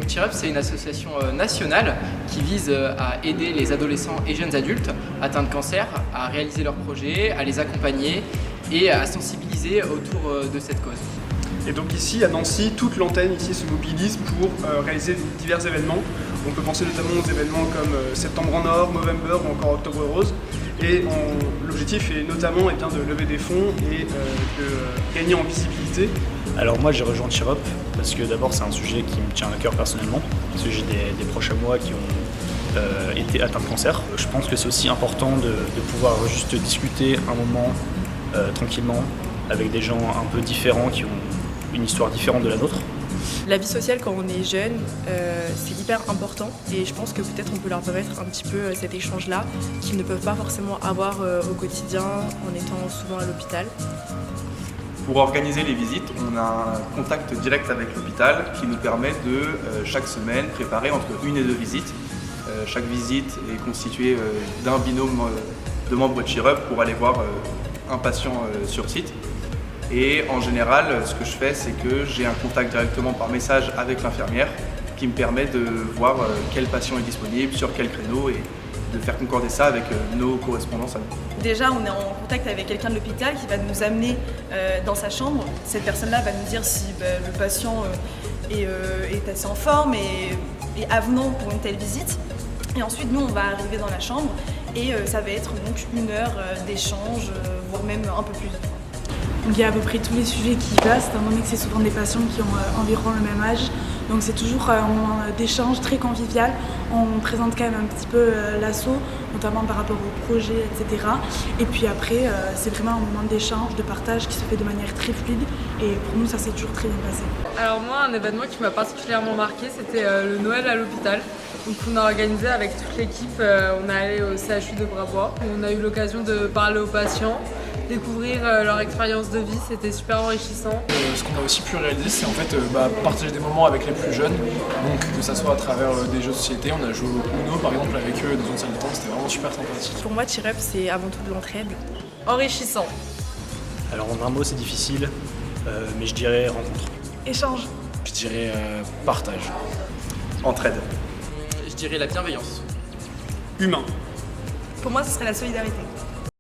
Donc Cheer Up, c'est une association nationale qui vise à aider les adolescents et jeunes adultes atteints de cancer à réaliser leurs projets, à les accompagner et à sensibiliser autour de cette cause. Et donc ici, à Nancy, toute l'antenne ici se mobilise pour réaliser divers événements. On peut penser notamment aux événements comme Septembre en Or, Movember ou encore Octobre Rose. Et l'objectif est notamment de lever des fonds et de gagner en visibilité. Alors moi j'ai rejoint Cheer Up parce que d'abord c'est un sujet qui me tient à cœur personnellement, parce que j'ai des proches à moi qui ont été atteints de cancer. Je pense que c'est aussi important de pouvoir juste discuter un moment tranquillement avec des gens un peu différents qui ont une histoire différente de la nôtre. La vie sociale quand on est jeune, c'est hyper important et je pense que peut-être on peut leur permettre un petit peu cet échange-là qu'ils ne peuvent pas forcément avoir au quotidien en étant souvent à l'hôpital. Pour organiser les visites, on a un contact direct avec l'hôpital qui nous permet de, chaque semaine, préparer entre 1 et 2 visites. Chaque visite est constituée d'un binôme de membres de Cheer Up pour aller voir un patient sur site. Et en général, ce que je fais, c'est que j'ai un contact directement par message avec l'infirmière qui me permet de voir quel patient est disponible, sur quel créneau et de faire concorder ça avec nos correspondances à nous. Déjà, on est en contact avec quelqu'un de l'hôpital qui va nous amener dans sa chambre. Cette personne-là va nous dire si le patient est assez en forme et avenant pour une telle visite. Et ensuite, nous, on va arriver dans la chambre et ça va être donc 1 heure d'échange, voire même un peu plus de temps. Donc il y a à peu près tous les sujets qui passent, étant donné que c'est souvent des patients qui ont environ le même âge. Donc c'est toujours un moment d'échange très convivial. On présente quand même un petit peu l'asso, notamment par rapport au projet, etc. Et puis après, c'est vraiment un moment d'échange, de partage qui se fait de manière très fluide. Et pour nous, ça s'est toujours très bien passé. Alors moi, un événement qui m'a particulièrement marqué, c'était le Noël à l'hôpital. Donc on a organisé avec toute l'équipe, on est allé au CHU de Bravois. On a eu l'occasion de parler aux patients, découvrir leur expérience de vie, c'était super enrichissant. Ce qu'on a aussi pu réaliser, c'est en fait partager des moments avec les plus jeunes, donc que ça soit à travers des jeux de société. On a joué au Uno par exemple avec eux dans une salle de temps, c'était vraiment super sympathique. Pour moi, Cheer Up, c'est avant tout de l'entraide. Enrichissant. Alors en un mot c'est difficile, mais je dirais rencontre. Échange. Je dirais partage. Entraide. Je dirais la bienveillance. Humain. Pour moi, ce serait la solidarité.